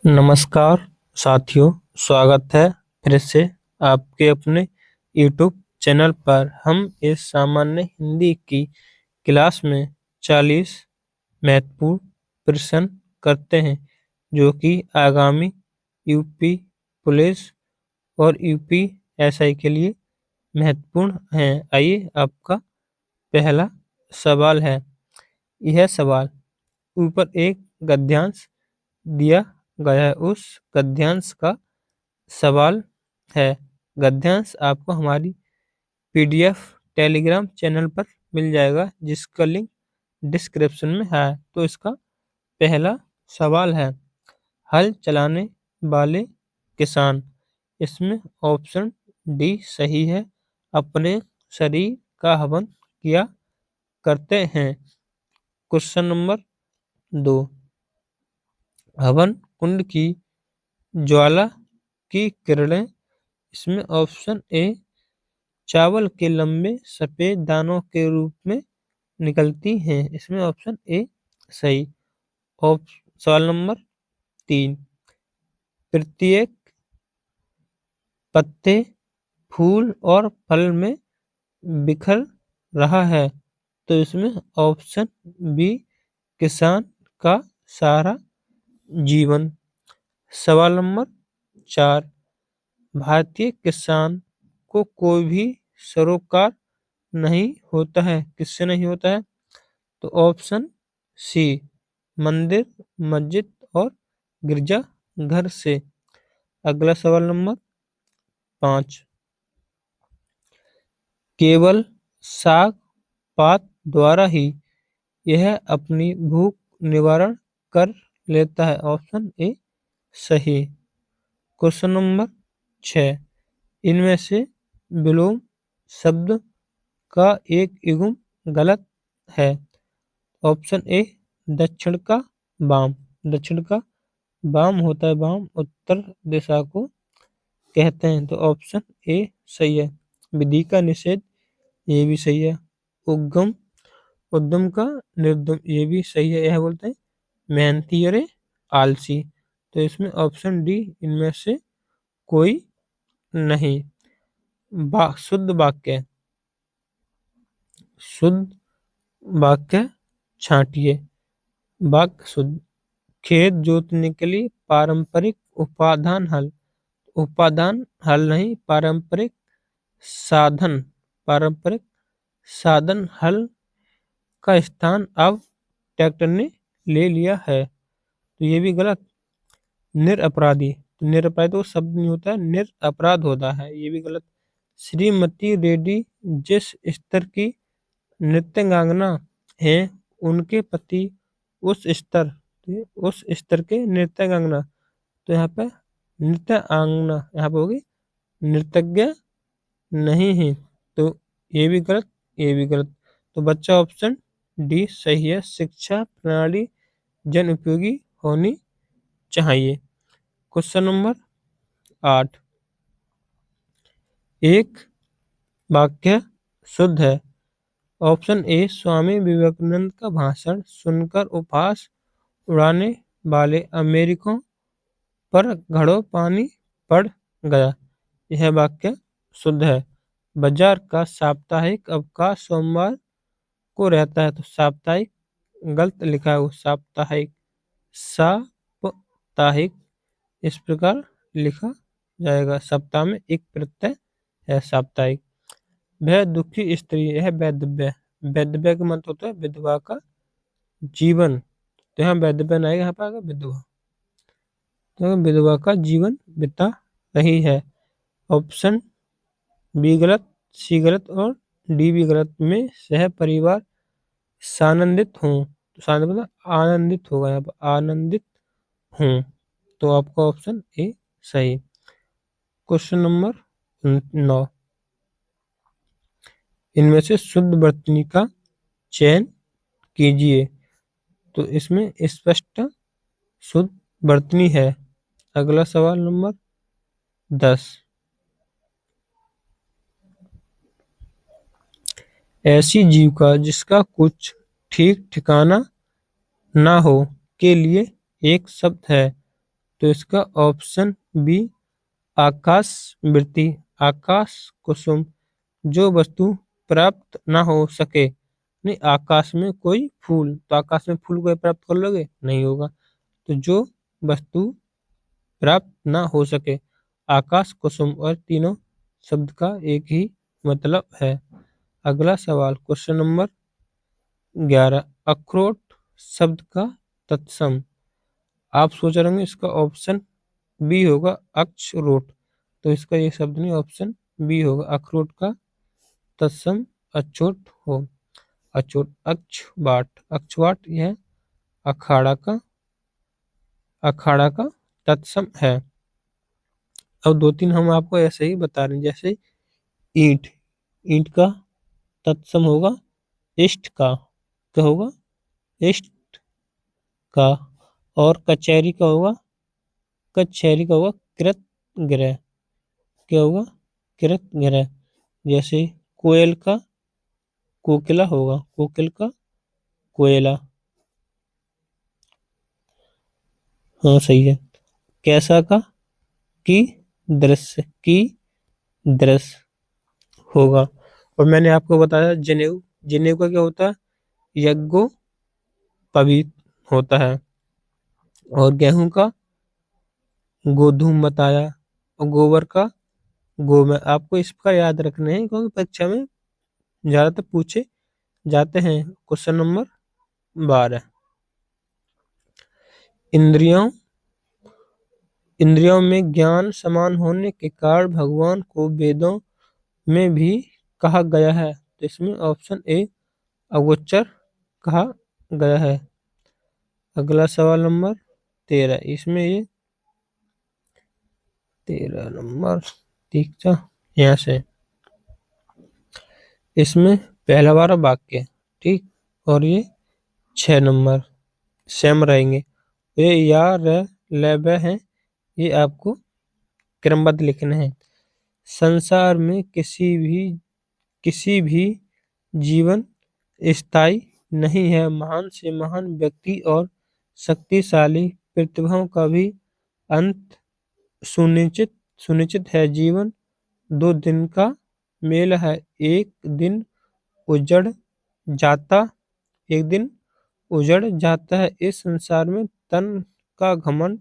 नमस्कार साथियों, स्वागत है फिर से आपके अपने YouTube चैनल पर। हम इस सामान्य हिंदी की क्लास में 40 महत्वपूर्ण प्रश्न करते हैं जो कि आगामी यूपी पुलिस और यूपीएसआई के लिए महत्वपूर्ण हैं। आइए, आपका पहला सवाल है। यह सवाल ऊपर एक गद्यांश दिया गया है, उस गद्यांश का सवाल है। गद्यांश आपको हमारी पीडीएफ टेलीग्राम चैनल पर मिल जाएगा, जिसका लिंक डिस्क्रिप्शन में है। तो इसका पहला सवाल है, हल चलाने वाले किसान। इसमें ऑप्शन डी सही है। अपने शरीर का हवन किया करते हैं। क्वेश्चन नंबर 2, हवन कुंड की ज्वाला की किरणें। इसमें ऑप्शन ए चावल के लंबे सफेद दानों के रूप में निकलती हैं। इसमें ऑप्शन ए सही। सवाल नंबर 3, प्रत्येक पत्ते फूल और फल में बिखर रहा है। तो इसमें ऑप्शन बी किसान का सारा जीवन। सवाल नंबर 4, भारतीय किसान को कोई भी सरोकार नहीं होता है। किससे नहीं होता है? तो ऑप्शन सी मंदिर, मस्जिद और गिरजा घर से। अगला सवाल नंबर 5, केवल साग पात द्वारा ही यह अपनी भूख निवारण कर लेता है। ऑप्शन ए सही। क्वेश्चन नंबर 6, इनमें से विलोम शब्द का एक युग्म गलत है। ऑप्शन ए दक्षिण का वाम। दक्षिण का वाम होता है, वाम उत्तर दिशा को कहते हैं। तो ऑप्शन ए सही है। विधि का निषेध, ये भी सही है। उद्गम उद्यम का निर्दम, ये भी सही है। यह बोलते हैं मेहनती अरे आलसी। तो इसमें ऑप्शन डी इनमें से कोई नहीं। शुद्ध वाक्य, शुद्ध वाक्य छांटिए। वाक्य शुद्ध, खेत जोतने के लिए पारंपरिक उपादान हल। उपादान हल नहीं, पारंपरिक साधन। पारंपरिक साधन हल का स्थान अब ट्रैक्टर ने ले लिया है। तो ये भी गलत। निरपराधी, तो निरपराधी तो शब्द नहीं होता है, निरपराध होता है। ये भी गलत। श्रीमती रेड्डी जिस स्तर की नृत्यांगना है, उनके पति उस स्तर के नृत्यांगना। तो यहाँ पे नृत्यांगना, यहाँ पे होगी नृतज्ञ नहीं है। तो ये भी गलत, ये भी गलत। तो बच्चा ऑप्शन डी सही है। शिक्षा प्रणाली जन उपयोगी होनी चाहिए। क्वेश्चन नंबर 8, एक वाक्य शुद्ध है। ऑप्शन ए स्वामी विवेकानंद का भाषण सुनकर उपहास उड़ाने वाले अमेरिकियों पर घड़ों पानी पड़ गया। यह वाक्य शुद्ध है। बाजार का साप्ताहिक अवकाश सोमवार को रहता है। तो साप्ताहिक गलत लिखा है, वो साप्ताहिक, साप्ताहिक इस प्रकार लिखा जाएगा। सप्ताह में एक प्रत्यय है, साप्ताहिक। वह दुखी स्त्री है वैधव्य। वैधव्य का मतलब होता है विधवा का जीवन। तो यहाँ वैधव्य नहीं आएगा, यहाँ पर आएगा विधवा। तो विधवा का जीवन बिता रही है। ऑप्शन बी गलत, सी गलत और डी भी गलत। में सह परिवार सानंदित हूँ। तो सानंदित मतलब आनंदित होगा, यहाँ पर आनंदित हूँ। तो आपका ऑप्शन ए सही। क्वेश्चन नंबर 9, इनमें से शुद्ध वर्तनी का चयन कीजिए। तो इसमें स्पष्ट शुद्ध वर्तनी है। अगला सवाल नंबर 10, ऐसी जीविका जिसका कुछ ठीक ठिकाना ना हो के लिए एक शब्द है। तो इसका ऑप्शन बी आकाश वृत्ति, आकाश कुसुम। जो वस्तु प्राप्त ना हो सके, नहीं आकाश में कोई फूल, तो आकाश में फूल को प्राप्त कर लोगे, नहीं होगा। तो जो वस्तु प्राप्त ना हो सके, आकाश कुसुम, और तीनों शब्द का एक ही मतलब है। अगला सवाल क्वेश्चन नंबर 11, अखरोट शब्द का तत्सम। आप सोच रहे होंगे इसका ऑप्शन बी होगा अक्षरोट, तो इसका ये शब्द नहीं, ऑप्शन बी होगा अखरोट का तत्सम अछूट हो, अछूट अक्षवाट, अक्षवाट यह अखाड़ा का तत्सम है। अब दो तीन हम आपको ऐसे ही बता रहे हैं, जैसे ईंट, ईंट का तत्सम होगा इष्ट का, क्या होगा, इष्ट का। और कचहरी का होगा कृत ग्रह, क्या होगा, कृत ग्रह। जैसे कोयल का कोकिला होगा, कोकिल का कोयला। हाँ सही है। कैसा का की दृश्य होगा। और मैंने आपको बताया जनेऊ, जनेऊ का क्या होता है, यज्ञो पवीत होता है। और गेहूं का गोधूम बताया, और गोबर का गोमय। आपको इस प्रकार याद रखने हैं क्योंकि परीक्षा में ज्यादातर पूछे जाते हैं। क्वेश्चन नंबर 12, इंद्रियों इंद्रियों में ज्ञान समान होने के कारण भगवान को वेदों में भी कहा गया है। तो इसमें ऑप्शन ए अगोचर कहा गया है। अगला सवाल नंबर 13, इसमें ये 13 नंबर ठीक था, यहाँ से इसमें पहला वाला वाक्य ठीक, और ये 6 नंबर सेम रहेंगे। ये या र ल ब हैं, ये आपको क्रमबद्ध लिखने हैं। संसार में किसी भी जीवन स्थायी नहीं है। महान से महान व्यक्ति और शक्तिशाली प्रतिभाओं का भी अंत सुनिश्चित सुनिश्चित है। जीवन 2 दिन का मेल है, जाता एक दिन उजड़ जाता है। इस संसार में तन का घमंड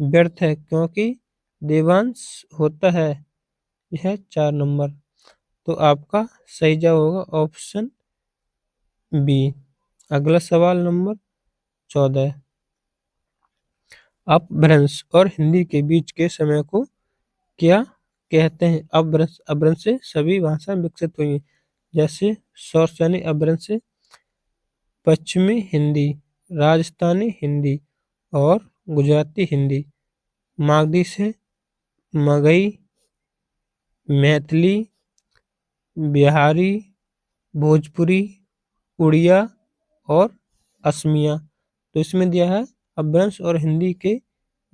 व्यर्थ है, क्योंकि देवांश होता है। यह 4 नंबर। तो आपका सही जवाब होगा ऑप्शन बी। अगला सवाल नंबर 14, अपभ्रंश और हिंदी के बीच के समय को क्या कहते हैं। अपभ्रंश से सभी भाषा विकसित हुई, जैसे शौर्सैनी अपभ्रंश से पश्चिमी हिंदी, राजस्थानी हिंदी और गुजराती हिंदी। मागधी से मगही, मैथिली, बिहारी, भोजपुरी, उड़िया और असमिया। तो इसमें दिया है अपभ्रंश और हिंदी के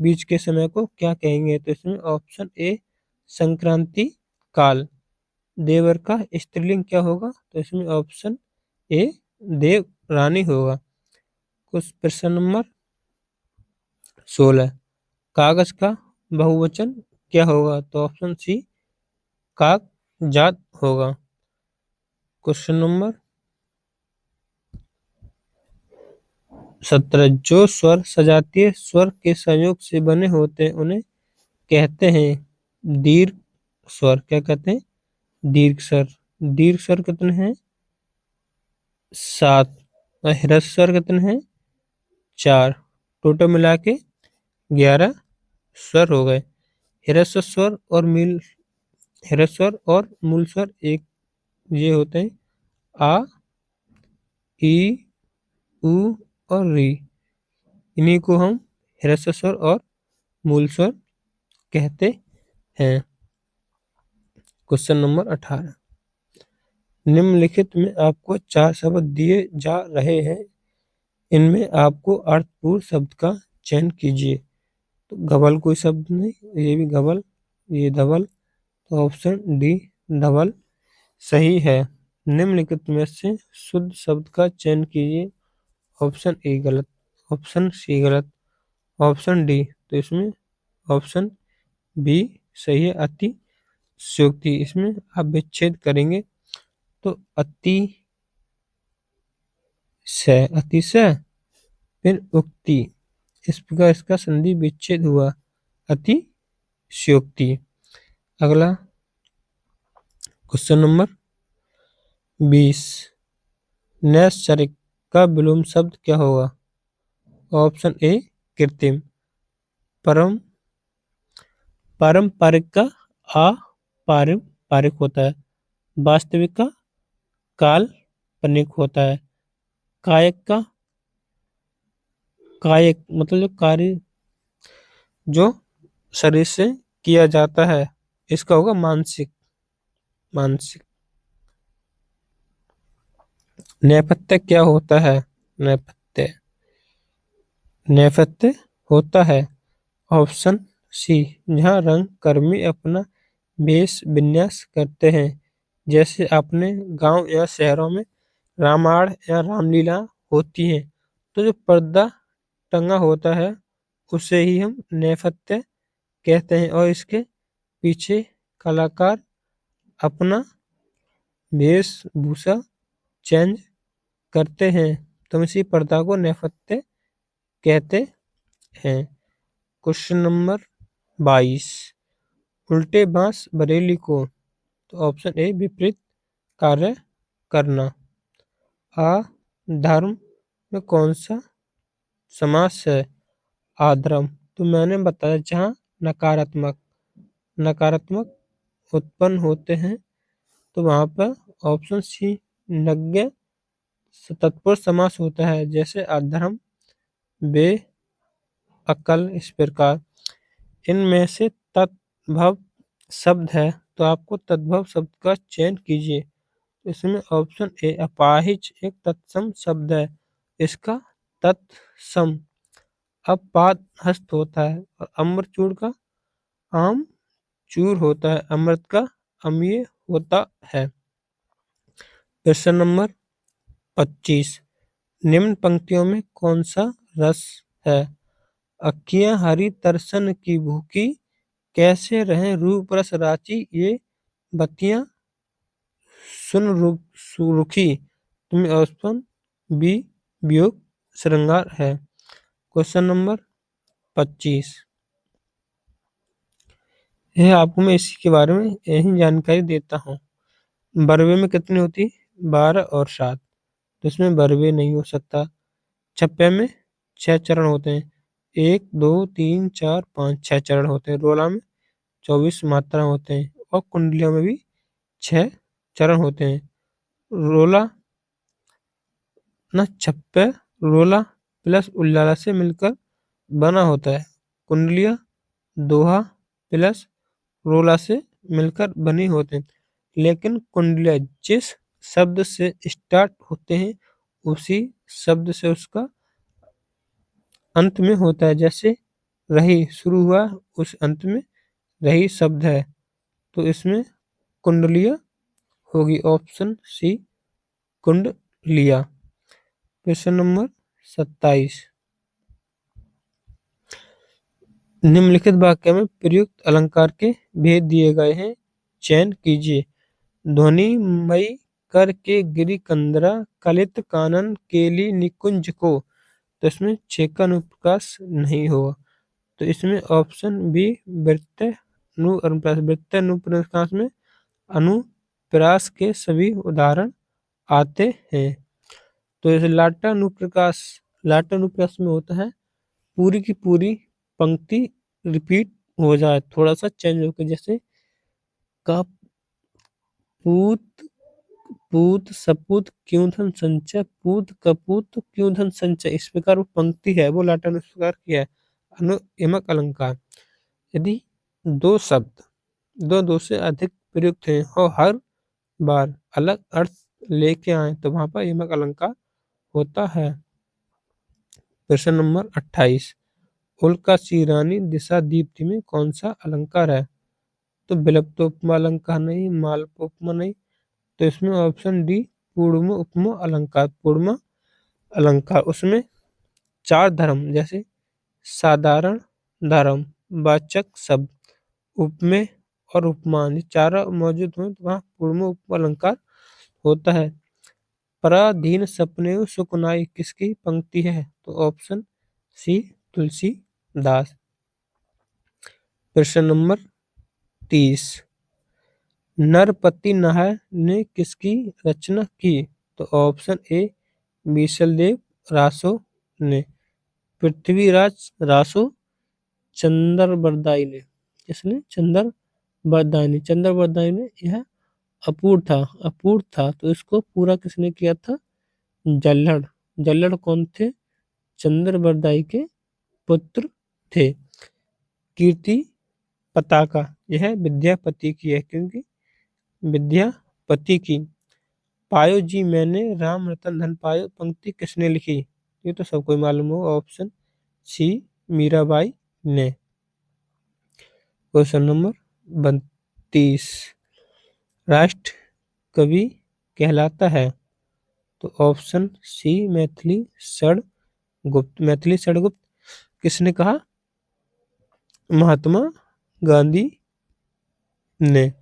बीच के समय को क्या कहेंगे। तो इसमें ऑप्शन ए संक्रांति काल। देवर का स्त्रीलिंग क्या होगा, तो इसमें ऑप्शन ए देव रानी होगा। कुछ प्रश्न नंबर 16, कागज का बहुवचन क्या होगा, तो ऑप्शन सी कागजात होगा। क्वेश्चन नंबर 17, जो स्वर सजातीय स्वर के संयोग से बने होते हैं उन्हें कहते हैं दीर्घ स्वर। क्या कहते हैं, दीर्घ स्वर। दीर्घ स्वर कितने हैं, 7। और ह्रस्व स्वर कितने हैं, 4। टोटल मिला के 11 स्वर हो गए। ह्रस्व स्वर और मूल स्वर एक ये होते हैं आ, ई, उ और री। इन्हीं को हम ह्रस्व स्वर और मूल स्वर कहते हैं। क्वेश्चन नंबर 18, निम्नलिखित में आपको 4 शब्द दिए जा रहे हैं, इनमें आपको अर्थपूर्ण शब्द का चयन कीजिए। तो गबल कोई शब्द नहीं, ये भी गबल, ये धवल, तो ऑप्शन डी धवल सही है। निम्नलिखित में से शुद्ध शब्द का चयन कीजिए। ऑप्शन ए गलत, ऑप्शन सी गलत, ऑप्शन डी। तो इसमें ऑप्शन बी सही है, अतिशयोक्ति। इसमें आप विच्छेद करेंगे तो अतिशय फिर उक्ति, इस प्रकार इसका संधि विच्छेद हुआ, अतिशयोक्ति। अगला क्वेश्चन नंबर 20, नैसर्गिक का विलोम शब्द क्या होगा? ऑप्शन ए कृत्रिम, परम पारंपरिक का अपारंपरिक होता है, वास्तविक का काल्पनिक होता है, कायक का कायक मतलब जो कार्य जो शरीर से किया जाता है, इसका होगा मानसिक। नेपथ्य क्या होता है? नेपथ्य होता है ऑप्शन सी, जहाँ रंग कर्मी अपना वेश विन्यास करते हैं, जैसे अपने गांव या शहरों में रामायण या रामलीला होती है, तो जो पर्दा टंगा होता है उसे ही हम नेपथ्य कहते हैं, और इसके पीछे कलाकार अपना वेशभूषा चेंज करते हैं, तो इसी पर्दा को नेपथ्य कहते हैं। क्वेश्चन नंबर 22, उल्टे बांस बरेली को, तो ऑप्शन ए विपरीत कार्य करना। अधर्म में कौन सा समास है? अधर्म, तो मैंने बताया जहाँ नकारात्मक उत्पन्न होते हैं, तो वहां पर ऑप्शन सी नज्ञ तत्पुरुष समास होता है, जैसे अधर्म, बेअक्ल, इस प्रकार। इनमें से तद्भव शब्द है, तो आपको तद्भव शब्द का चयन कीजिए। इसमें ऑप्शन ए अपाहिज एक तत्सम शब्द है, इसका तत्सम अपाद हस्त होता है, और अम्रचूड़ का आम चूर होता है, अमृत का अम्लीय होता है। क्वेश्चन नंबर 25, निम्न पंक्तियों में कौन सा रस है? अखियां हरी तरसन की भूखी, कैसे रहें रूप रस राची, ये बत्तियां सुन रुखी, तुम्हें ऑप्शन बी वियोग श्रृंगार है। क्वेश्चन नंबर 25, यह आपको मैं इसी के बारे में यही जानकारी देता हूँ। बरवे में कितनी होती? 12 और 7, तो इसमें बरवे नहीं हो सकता। छप्पे में 6 चरण होते हैं, 1 2 3 4 5 6 चरण होते हैं। रोला में 24 मात्रा होते हैं, और कुंडलियों में भी 6 चरण होते हैं। रोला न छप्पे रोला प्लस उल्लाला से मिलकर बना होता है, कुंडलियां दोहा प्लस रोला से मिलकर बनी होते हैं, लेकिन कुंडलियां जिस शब्द से स्टार्ट होते हैं उसी शब्द से उसका अंत में होता है, जैसे रही शुरू हुआ उस अंत में रही शब्द है, तो इसमें कुंडलियां होगी, ऑप्शन सी कुंडलिया। क्वेश्चन नंबर 27, निम्नलिखित वाक्य में प्रयुक्त अलंकार के भेद दिए गए हैं, चयन कीजिए। ध्वनिमयी कर के गिरी कंदरा, कलित कानन केली निकुंज को, तो इसमें छेका का अनुप्रकाश नहीं होगा, तो इसमें ऑप्शन बी वृत्त अनुप्रकाश में अनुप्रास के सभी उदाहरण आते हैं। तो इस लाटा अनुप्रास में होता है पूरी की पूरी पंक्ति रिपीट हो जाए, थोड़ा सा चेंज होकर, जैसे कपूत पूत सपूत क्यों धन संचय, पूत कपूत क्यों धन संचय, इस प्रकार वो पंक्ति है वो लाटा अनुस्वार की है, अनुयमक अलंकार। यदि दो शब्द दो से अधिक प्रयुक्त हैं और हर बार अलग अर्थ लेके आए, तो वहां पर यमक अलंकार होता है। प्रश्न नंबर 28, उल्का रानी दिशा दीप्ति में कौन सा अलंकार है? तो विलुप्तोपमा अलंकार नहीं, मालपोपमा नहीं, तो इसमें ऑप्शन डी पूर्व उपमा अलंकार। पूर्व अलंकार उसमें 4 धर्म, जैसे साधारण धर्म, वाचक शब्द, उपमेय और उपमान, ये चारों मौजूद हो तो वहाँ पूर्वमेय उपअलंकार होता है। पराधीन सपनेऊ सुकुनाई किसकी पंक्ति है? तो ऑप्शन सी तुलसीदास। प्रश्न नंबर 30, नरपति नाहर ने किसकी रचना की? तो ऑप्शन ए बीसलदेव रासो ने, पृथ्वीराज रासो, चंद्रबरदाई ने। किसने? चंद्रबरदाई ने यह अपूर्ण था तो इसको पूरा किसने किया था? जल्लड़। जल्लड़ कौन थे? चंद्रबरदाई के पुत्र थे। कीर्ति पताका यह विद्यापति की है, क्योंकि विद्यापति की। पायो जी मैंने राम रतन धन पायो पंक्ति किसने लिखी? ये तो सबको मालूम हो, ऑप्शन सी मीराबाई ने। क्वेश्चन नंबर 32, राष्ट्र कवि कहलाता है? तो ऑप्शन सी मैथिली षणगुप्त। किसने कहा? महात्मा गांधी ने।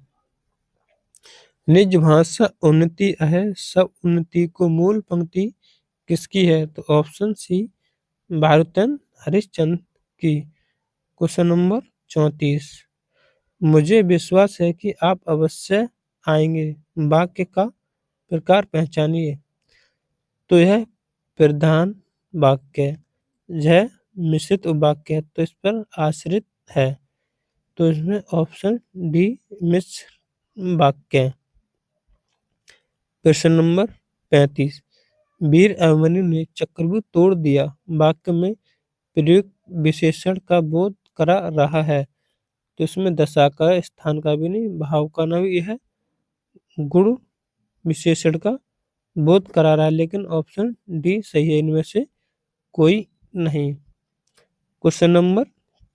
निज भाषा उन्नति है, सब उन्नति को मूल पंक्ति किसकी है? तो ऑप्शन सी भारतेंद्र हरिश्चंद्र की। क्वेश्चन नंबर 34, मुझे विश्वास है कि आप अवश्य आएंगे, वाक्य का प्रकार पहचानिए। तो यह प्रधान वाक्य, यह मिश्रित वाक्य है, तो इस पर आश्रित है, तो इसमें ऑप्शन डी मिश्र वाक्य। प्रश्न नंबर 35, वीर अभिमन्यु ने चक्रव्यूह तोड़ दिया, वाक्य में प्रयुक्त विशेषण का बोध करा रहा है, तो इसमें दशा का, स्थान का भी नहीं, भाव का ना भी, यह गुण विशेषण का बोध करा रहा है, लेकिन ऑप्शन डी सही है, इनमें से कोई नहीं। क्वेश्चन नंबर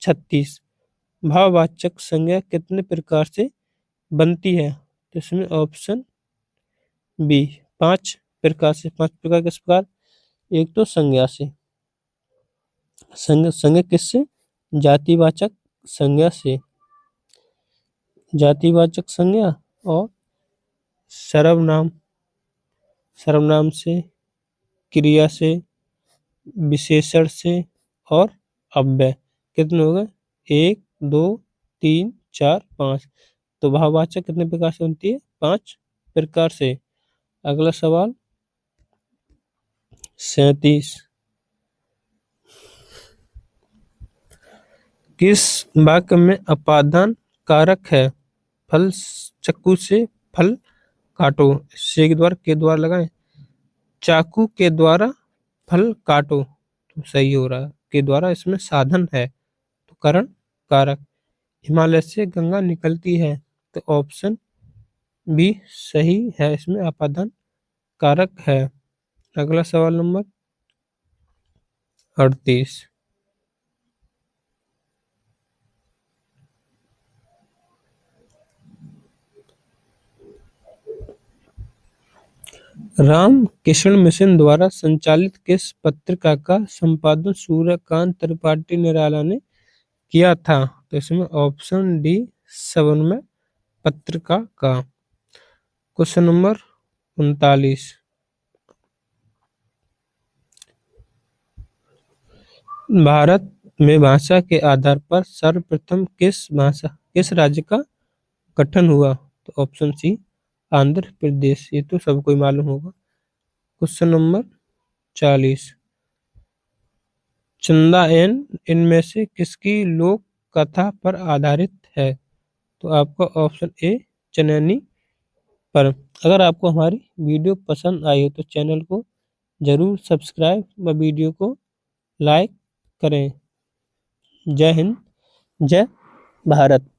36, भाववाचक संज्ञा कितने प्रकार से बनती है? तो इसमें ऑप्शन बी 5 प्रकार से। 5 प्रकार किस प्रकार? एक तो संज्ञा से, संज्ञा किससे? जातिवाचक संज्ञा से, जातिवाचक संज्ञा, और सर्वनाम से, क्रिया से, विशेषण से, और अव्यय। कितने हो गए? 1 2 3 4 5। तो भाववाचक कितने प्रकार से बनती है? 5 प्रकार से। अगला सवाल 37, किस वाक्य में अपादान कारक है? फल चाकू से फल काटो, से के द्वारा लगाएं, चाकू के द्वारा फल काटो, तो सही हो रहा है, के द्वारा इसमें साधन है, तो कारण कारक। हिमालय से गंगा निकलती है, तो ऑप्शन बी सही है, इसमें अपादान कारक है। अगला सवाल नंबर 38, रामकृष्ण मिशन द्वारा संचालित किस पत्रिका का संपादन सूर्यकांत त्रिपाठी निराला ने किया था? तो इसमें ऑप्शन डी समन्वय पत्रिका का। क्वेश्चन नंबर 39, भारत में भाषा के आधार पर सर्वप्रथम किस राज्य का गठन हुआ? तो ऑप्शन सी आंध्र प्रदेश, ये तो सबको मालूम होगा। क्वेश्चन नंबर 40, चंदा एन इनमें से किसकी लोक कथा पर आधारित है? तो आपका ऑप्शन ए चनैनी पर। अगर आपको हमारी वीडियो पसंद आई हो तो चैनल को जरूर सब्सक्राइब व वीडियो को लाइक करें। जय हिंद, जय भारत।